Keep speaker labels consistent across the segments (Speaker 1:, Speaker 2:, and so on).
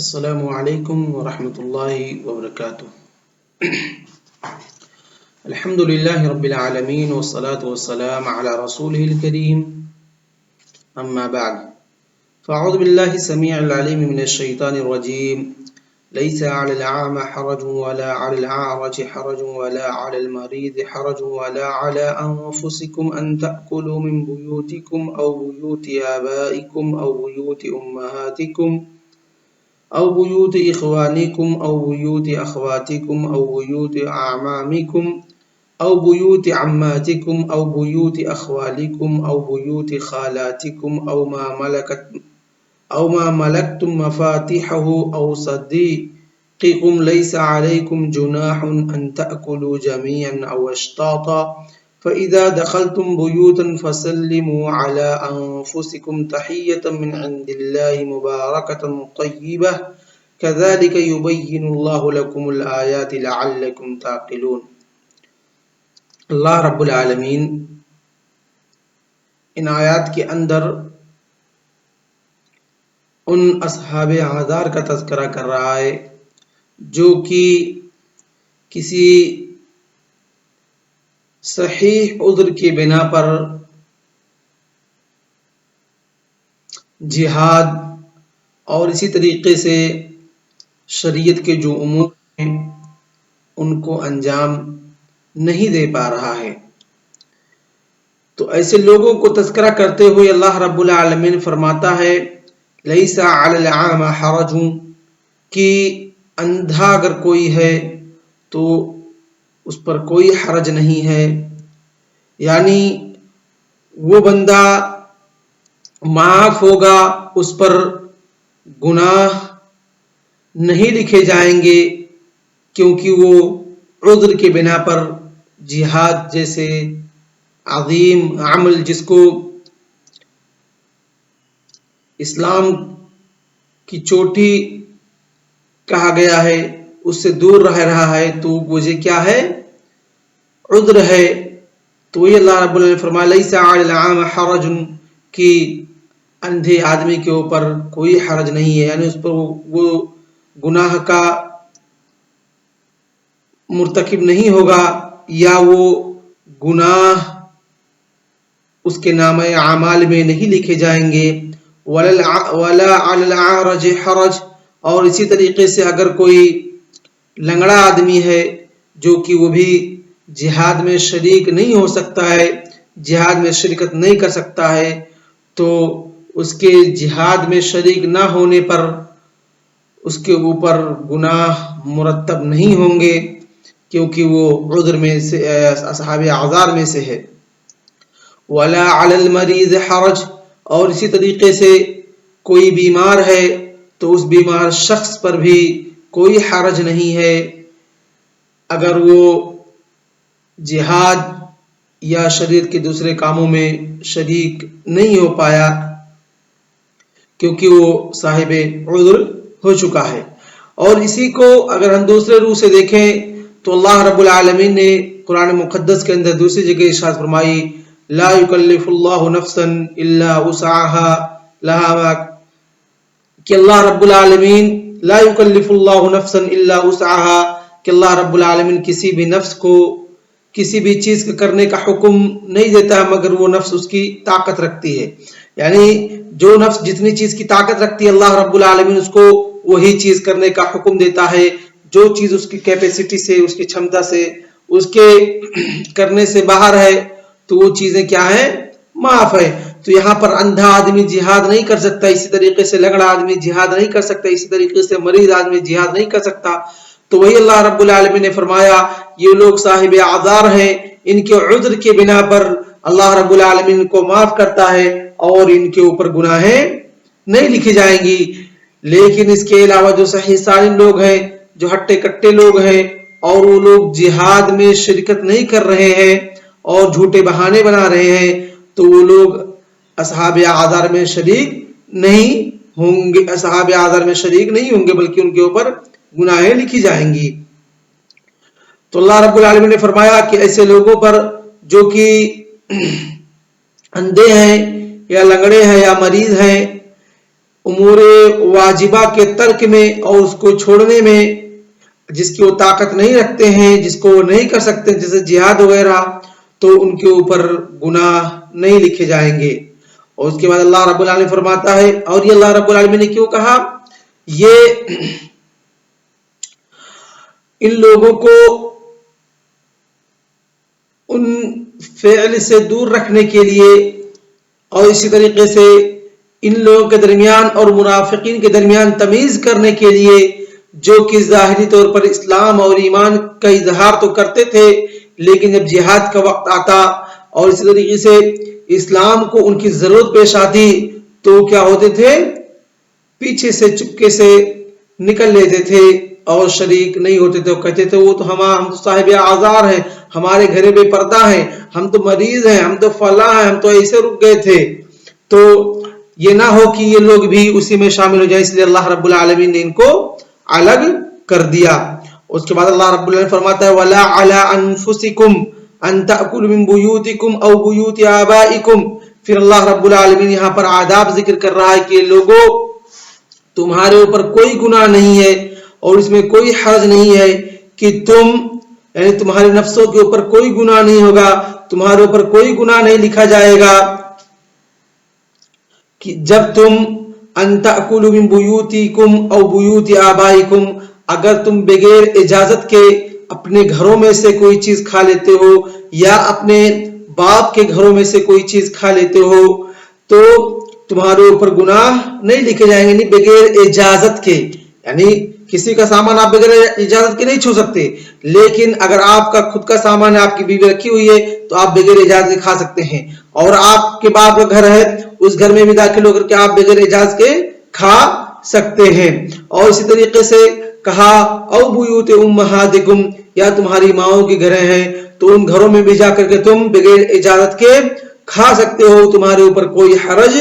Speaker 1: السلام عليكم ورحمة الله وبركاته. الحمد لله رب العالمين والصلاة والسلام على رسوله الكريم. أما بعد، فأعوذ بالله السميع العليم من الشيطان الرجيم. ليس على الأعمى حرج ولا على الأعرج حرج ولا على المريض حرج ولا على أنفسكم أن تأكلوا من بيوتكم أو بيوت آبائكم أو بيوت أمهاتكم أو بيوت إخوانكم أو بيوت أخواتكم أو بيوت أعمامكم أو بيوت عماتكم أو بيوت أخوالكم أو بيوت خالاتكم أو ما ملكتم مفاتيحه أو صديقكم. ليس عليكم جناح أن تأكلوا جميعا أو أشتاتا. فإذا دخلتم بيوتا فسلموا على أنفسكم تحية من عند الله مباركة طيبة كذلك يبين الله لكم الآيات لعلكم تعقلون. اللہ رب العالمین ان آیات کے اندر ان اصحاب اعذار کا تذکرہ کر رہا ہے جو کہ کسی صحیح عذر کی بنا پر جہاد اور اسی طریقے سے شریعت کے جو امور ہیں ان کو انجام نہیں دے پا رہا ہے. تو ایسے لوگوں کو تذکرہ کرتے ہوئے اللہ رب العالمین فرماتا ہے لیس علی الاعمى حرج، کہ اندھا اگر کوئی ہے تو اس پر کوئی حرج نہیں ہے، یعنی وہ بندہ معاف ہوگا، اس پر گناہ نہیں لکھے جائیں گے کیونکہ وہ عذر کے بنا پر جہاد جیسے عظیم عمل جس کو اسلام کی چوٹی کہا گیا ہے اس سے دور رہ رہا ہے، تو وجہ کیا ہے؟ عذر ہے. تو یہ اللہ رب العالمین فرمایا لیس علی الاعمى حرج، کہ اندھے آدمی کے اوپر کوئی حرج نہیں ہے، یعنی اس پر وہ گناہ کا مرتکب نہیں ہوگا یا وہ گناہ اس کے نامہ اعمال میں نہیں لکھے جائیں گے. ولا علی الاعرج حرج، اور اسی طریقے سے اگر کوئی لنگڑا آدمی ہے جو کہ وہ بھی جہاد میں شریک نہیں ہو سکتا ہے، جہاد میں شرکت نہیں کر سکتا ہے، تو اس کے جہاد میں شریک نہ ہونے پر اس کے اوپر گناہ مرتب نہیں ہوں گے کیونکہ وہ عذر میں سے اصحاب اعذار میں سے ہے. ولا علی المریض حرج، اور اسی طریقے سے کوئی بیمار ہے تو اس بیمار شخص پر بھی کوئی حرج نہیں ہے اگر وہ جہاد یا شریعت کے دوسرے کاموں میں شریک نہیں ہو پایا کیونکہ وہ صاحب عذر ہو چکا ہے. اور اسی کو اگر ہم دوسرے روح سے دیکھیں تو اللہ رب العالمین نے قرآن مقدس کے اندر دوسری جگہ ارشاد فرمائی لا یکلف اللہ نفسا الا وسعها لها، کہ اللہ رب العالمین لا یکلف اللہ نفسا الا وسعها، کہ اللہ رب العالمین کسی بھی نفس کو کسی بھی چیز کا کرنے کا حکم نہیں دیتا مگر وہ نفس اس کی طاقت رکھتی ہے. یعنی جو نفس جتنی چیز کی طاقت رکھتی ہے اللہ رب العالمین اس کو وہی چیز کرنے کا حکم دیتا ہے. جو چیز اس کی کیپیسٹی سے، اس کی چھمتا سے، اس کے کرنے سے باہر ہے تو وہ چیزیں کیا ہیں؟ معاف ہے. تو یہاں پر اندھا آدمی جہاد نہیں کر سکتا، اسی طریقے سے لنگڑا آدمی جہاد نہیں کر سکتا، اسی طریقے سے مریض آدمی جہاد نہیں کر سکتا. تو وہی اللہ رب العالمین نے فرمایا یہ لوگ صاحب اعذار ہیں، ان کے عذر کے بنا پر اللہ رب العالمین کو معاف کرتا ہے اور ان کے اوپر گناہیں نہیں لکھی جائیں گی. لیکن اس کے علاوہ جو صحیح سالم لوگ ہیں، جو ہٹے کٹے لوگ ہیں اور وہ لوگ جہاد میں شرکت نہیں کر رہے ہیں اور جھوٹے بہانے بنا رہے ہیں تو وہ لوگ اصحاب اعذار میں شریک نہیں ہوں گے، اصحاب اعذار میں شریک نہیں ہوں گے بلکہ ان کے اوپر گناہیں لکھی جائیں گی. تو اللہ رب العالمین نے فرمایا کہ ایسے لوگوں پر جو کہ اندھے ہیں یا لنگڑے ہیں یا مریض ہیں امور واجبہ کے ترک میں اور اس کو چھوڑنے میں جس کی وہ طاقت نہیں رکھتے ہیں، جس کو وہ نہیں کر سکتے، جیسے جہاد وغیرہ، تو ان کے اوپر گناہ نہیں لکھے جائیں گے۔ اور اس کے بعد اللہ رب العالمین فرماتا ہے، اور یہ اللہ رب العالمین نے کیوں کہا، یہ ان لوگوں کو ان فعل سے دور رکھنے کے لیے، اور اسی طریقے سے ان لوگوں کے درمیان اور منافقین کے درمیان تمیز کرنے کے لیے، جو کہ ظاہری طور پر اسلام اور ایمان کا اظہار تو کرتے تھے، لیکن جب جہاد کا وقت آتا اور اسی طریقے سے اسلام کو ان کی ضرورت پیش آتی تو کیا ہوتے تھے، پیچھے سے چپکے سے نکل لیتے تھے اور شریک نہیں ہوتے تھے، کہتے تھے وہ تو ہم تو صاحب آزار ہیں، ہمارے گھر بے پردہ ہیں، ہم تو مریض ہیں، ہم تو فلاں ہیں، ہم تو ایسے رک گئے تھے۔ تو یہ نہ ہو کہ یہ لوگ بھی اسی میں شامل ہو جائیں، اس لیے اللہ رب العالمین نے ان کو الگ کر دیا۔ اس کے بعد اللہ رب العالمین فرماتا ہے وَلَا عَلَىٰ أَنفُسِكُمْ أَن تَأْكُلُوا مِن بُيُوتِكُمْ أَوْ بُيُوتِ آبَائِكُمْ۔ پھر اللہ رب العالمین یہاں پر آداب ذکر کر رہا ہے کہ لوگوں تمہارے اوپر کوئی گناہ نہیں ہے اور اس میں کوئی حرج نہیں ہے کہ تم، یعنی تمہارے نفسوں کے اوپر کوئی گناہ نہیں ہوگا، تمہارے اوپر کوئی گناہ نہیں لکھا جائے گا کہ جب تم ان تأکلوا من بیوتکم او بیوت آبائکم، اگر تم بغیر اجازت کے اپنے گھروں میں سے کوئی چیز کھا لیتے ہو یا اپنے باپ کے گھروں میں سے کوئی چیز کھا لیتے ہو تو تمہارے اوپر گناہ نہیں لکھے جائیں گے، نہیں بغیر اجازت کے، یعنی کسی کا سامان آپ بغیر اجازت کے نہیں چھو سکتے، لیکن اگر آپ کا خود کا سامان ہے، آپ کی بیوی رکھی ہوئی ہے تو آپ بغیر اجازت کے کھا سکتے ہیں، اور آپ کے باپ کا گھر ہے اس گھر میں بھی داخل ہو کر کے آپ بغیر اجازت کے کھا سکتے ہیں۔ اور اسی طریقے سے کہا او بیوت امہاتکم، یا تمہاری ماؤں کے گھر ہیں تو ان گھروں میں بھی جا کر کے تم بغیر اجازت کے کھا سکتے ہو، تمہارے اوپر کوئی حرج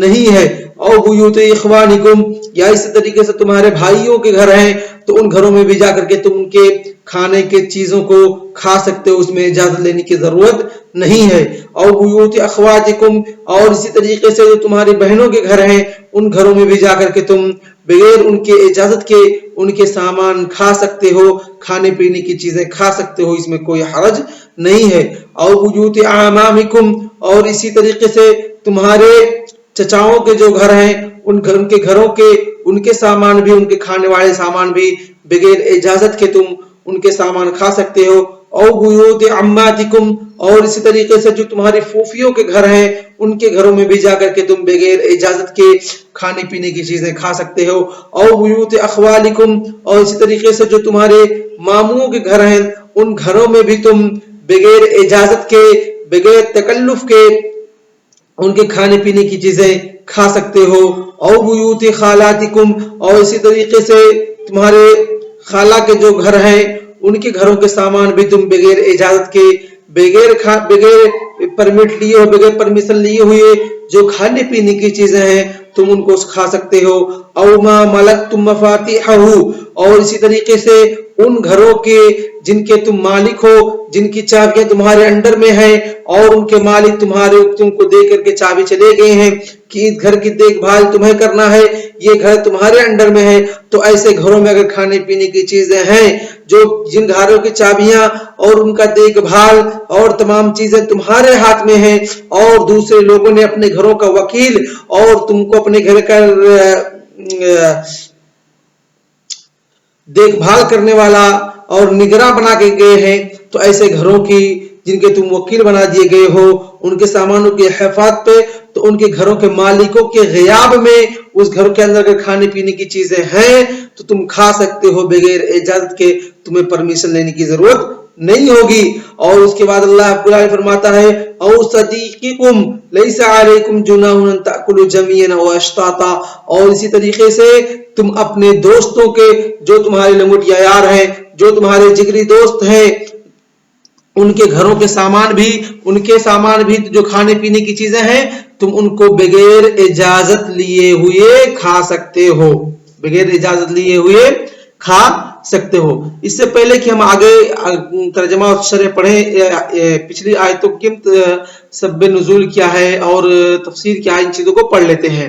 Speaker 1: نہیں ہے۔ او بیوت اخوانکم، یا اسی طریقے سے تمہارے بھائیوں کے گھر ہیں تو ان گھروں میں بھی جا کر کے تم ان کے کھانے کے چیزوں کو کھا سکتے ہو، اس میں اجازت لینے کی ضرورت نہیں ہے۔ او بیوت اخواتکم، اور اسی طریقے سے جو تمہاری بہنوں کے گھر ہیں ان گھروں میں بھی جا کر کے تم بغیر ان کے اجازت کے ان کے سامان کھا سکتے ہو، کھانے پینے کی چیزیں کھا سکتے ہو، اس میں کوئی حرج نہیں ہے۔ او بیوت اعمامکم، اور اسی طریقے سے تمہارے چچاؤں کے جو گھر ہیں ان کے گھروں کے ان کے سامان بھی، ان کے کھانے والے سامان بھی بغیر اجازت کے تم ان کے سامان کھا سکتے ہو۔ او بیوت عماتکم، اور اسی طریقے سے جو تمہاری پھوپھیوں کے گھر ہیں ان کے گھروں میں بھی جا کر کے تم بغیر اجازت کے کھانے پینے کی چیزیں کھا سکتے ہو۔ او بیوت اخوالکم، اور اسی طریقے سے جو تمہارے ماموں کے گھر ہیں ان گھروں میں بھی تم بغیر اجازت کے، بغیر تکلف کے ان کے کھانے پینے کی چیزیں کھا سکتے ہو۔ او بیوت خالاتکم، اور اسی طریقے سے تمہارے خالہ کے جو گھر ہیں ان کے گھروں کے سامان بھی تم بغیر اجازت کے، بغیر پرمٹ لیے ہو، بغیر پرمیشن لیے ہوئے جو کھانے پینے کی چیزیں ہیں تم ان کو کھا سکتے ہو۔ او ما ملکتم مفاتیحہ، اور اسی طریقے سے ان گھروں کے جن کے تم مالک ہو، جن کی چابیاں تمہارے انڈر میں ہیں اور ان کے مالک تم کو دے کر کے چابی چلے گئے ہیں کہ اس گھر کی دیکھ بھال تمہیں کرنا ہے، یہ گھر تمہارے انڈر میں ہے، تو ایسے گھروں میں اگر کھانے پینے کی چیزیں ہیں، جو جن گھروں کی چابیاں اور ان کا دیکھ بھال اور تمام چیزیں تمہارے ہاتھ میں ہیں، اور دوسرے لوگوں نے اپنے گھروں کا وکیل اور تم کو اپنے گھر کا دیکھ بھال کرنے والا اور نگراں بنا کے گئے ہیں، تو ایسے گھروں کی جن کے تم وکیل بنا دیے گئے ہو ان کے سامانوں کی حفاظت پہ، تو ان کے گھروں کے مالکوں کے غیاب میں اس گھر کے اندر اگر کھانے پینے کی چیزیں ہیں تو تم کھا سکتے ہو بغیر اجازت کے، تمہیں پرمیشن لینے کی ضرورت نہیں ہوگی۔ اور اس کے بعد اللہ فرماتا ہے او صدیقکم لیس علیکم جناح ان تاکلوا جميعا او اشتاتا، اور اسی طریقے سے تم اپنے دوستوں کے جو تمہارے لنگوٹیا یار ہیں، جو تمہارے جگری دوست ہیں، ان کے گھروں کے سامان بھی، ان کے سامان بھی جو کھانے پینے کی چیزیں ہیں تم ان کو بغیر اجازت لیے ہوئے کھا سکتے ہو، بغیر اجازت لیے ہوئے کھا سکتے ہو۔ اس سے پہلے کہ ہم آگے ترجمہ اور شرح پڑھیں، پچھلی آیتوں کی سبب نزول کیا ہے اور تفسیر کیا ہے، ان چیزوں کو پڑھ لیتے ہیں۔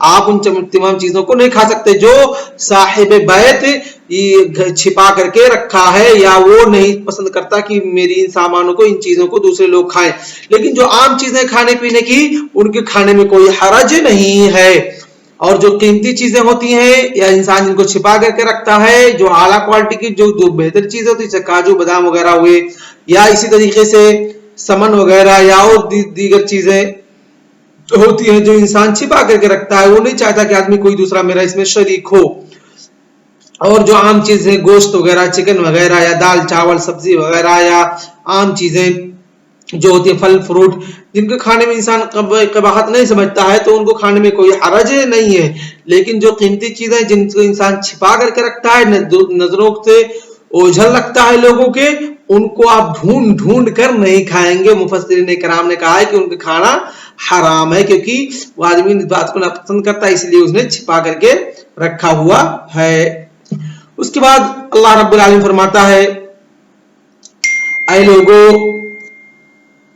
Speaker 1: آپ ان تمام چیزوں کو نہیں کھا سکتے جو صاحب بیت چھپا کر کے رکھا ہے یا وہ نہیں پسند کرتا کہ میری ان سامانوں کو ان چیزوں کو دوسرے لوگ کھائیں. لیکن جو عام چیزیں کھانے پینے کی ان کے کھانے میں کوئی حرج نہیں ہے. اور جو قیمتی چیزیں ہوتی ہیں یا انسان جن کو چھپا کر کے رکھتا ہے جو اعلیٰ کوالٹی کی جو بہتر چیز ہوتی ہے جیسے کاجو بادام وغیرہ ہوئے یا اسی طریقے سے سمن وغیرہ یا اور دیگر چیزیں ہوتی ہیں جو انسان چھپا کر کے رکھتا ہے, وہ نہیں چاہتا کہ آدمی کوئی دوسرا میرا اس میں شریک ہو. اور جو عام چیزیں گوشت وغیرہ چکن وغیرہ یا دال چاول سبزی وغیرہ یا عام چیزیں جو ہوتی ہیں پھل فروٹ جن کے کھانے میں انسان قباحت نہیں سمجھتا ہے تو ان کو کھانے میں کوئی حرج نہیں ہے. لیکن جو قیمتی چیزیں جن کو انسان چھپا کر کے رکھتا ہے نظروں سے اوجھل رکھتا ہے لوگوں کے, ان کو آپ ڈھونڈ ڈھونڈ کر نہیں کھائیں گے. مفسرین کرام نے کہا ہے کہ ان کا کھانا حرام ہے کیونکہ وہ آدمی اس بات کو ناپسند کرتا ہے اس لیے اس نے چھپا کر کے رکھا ہوا ہے. اس کے بعد اللہ رب العالمین فرماتا ہے اے لوگو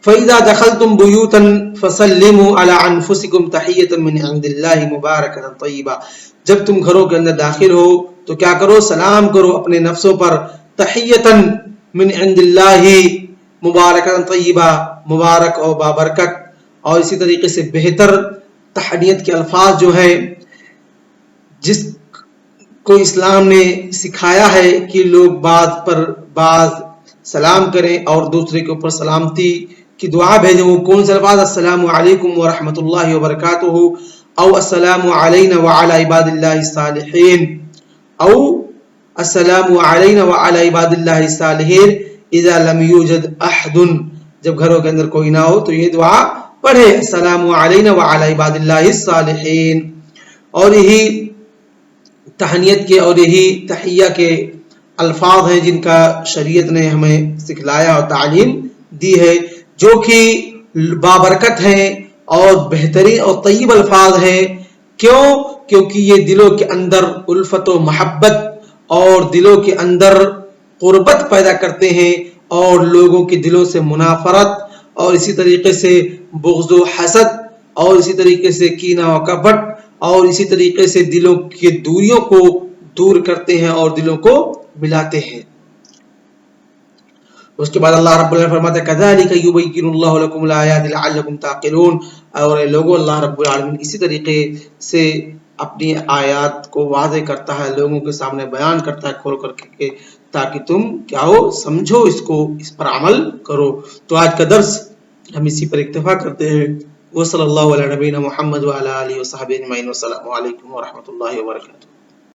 Speaker 1: فَإِذَا دَخَلْتُمْ بُيُوتًا فَسَلِّمُوا عَلَىٰ أَنفُسِكُمْ تَحِيَّةً مِّنْ عِندِ اللَّهِ مُبَارَكَةً طَيِّبَةً. جب تم گھروں کے اندر داخل ہو تو کیا کرو, سلام کرو اپنے نفسوں پر. تحیۃً من عند اللہ مبارکۃ طیبہ, مبارک اور بابرکت. اور اسی طریقے سے بہتر تحیت کے الفاظ جو ہیں جس کو اسلام نے سکھایا ہے کہ لوگ بعض پر بعض سلام کریں اور دوسرے کے اوپر سلامتی کی دعا بھیجیں, وہ کون سے الفاظ؟ السلام علیکم ورحمۃ اللہ وبرکاتہ او السلام علینا وعلی عباد اللہ الصالحین او السلام علینا وعلی عباد اللہ الصالحین اذا لم یوجد احد. جب گھروں کے اندر کوئی نہ ہو تو یہ دعا پڑھے السلام علینا وعلی عباد اللہ الصالحین. اور یہی تہنیت کے اور یہی تحیہ کے الفاظ ہیں جن کا شریعت نے ہمیں سکھلایا اور تعلیم دی ہے, جو کہ بابرکت ہیں اور بہترین اور طیب الفاظ ہیں. کیوں؟ کیونکہ یہ دلوں کے اندر الفت و محبت اور دلوں کے اندر قربت پیدا کرتے ہیں اور لوگوں کے دلوں سے منافرت اور اسی طریقے سے بغض و حسد اور اسی طریقے سے کینہ و کپٹ اور اسی طریقے سے دلوں کی دوریوں کو دور کرتے ہیں اور دلوں کو ملاتے ہیں. اس کے بعد اللہ رب العالمین فرماتا ہے کذالک یبین اللہ لکم الآیات لعلکم تعقلون. اور اے لوگو اللہ رب العالمین اسی طریقے سے اپنی آیات کو واضح کرتا ہے, لوگوں کے سامنے بیان کرتا ہے کھول کر کے تاکہ تم کیا ہو سمجھو, اس کو اس پر عمل کرو. تو آج کا درس ہم اسی پر اکتفا کرتے ہیں. وصلی اللہ علی نبینا محمد وعلی آلہ وصحبہ اجمعین. والسلام علیکم ورحمۃ اللہ وبرکاتہ.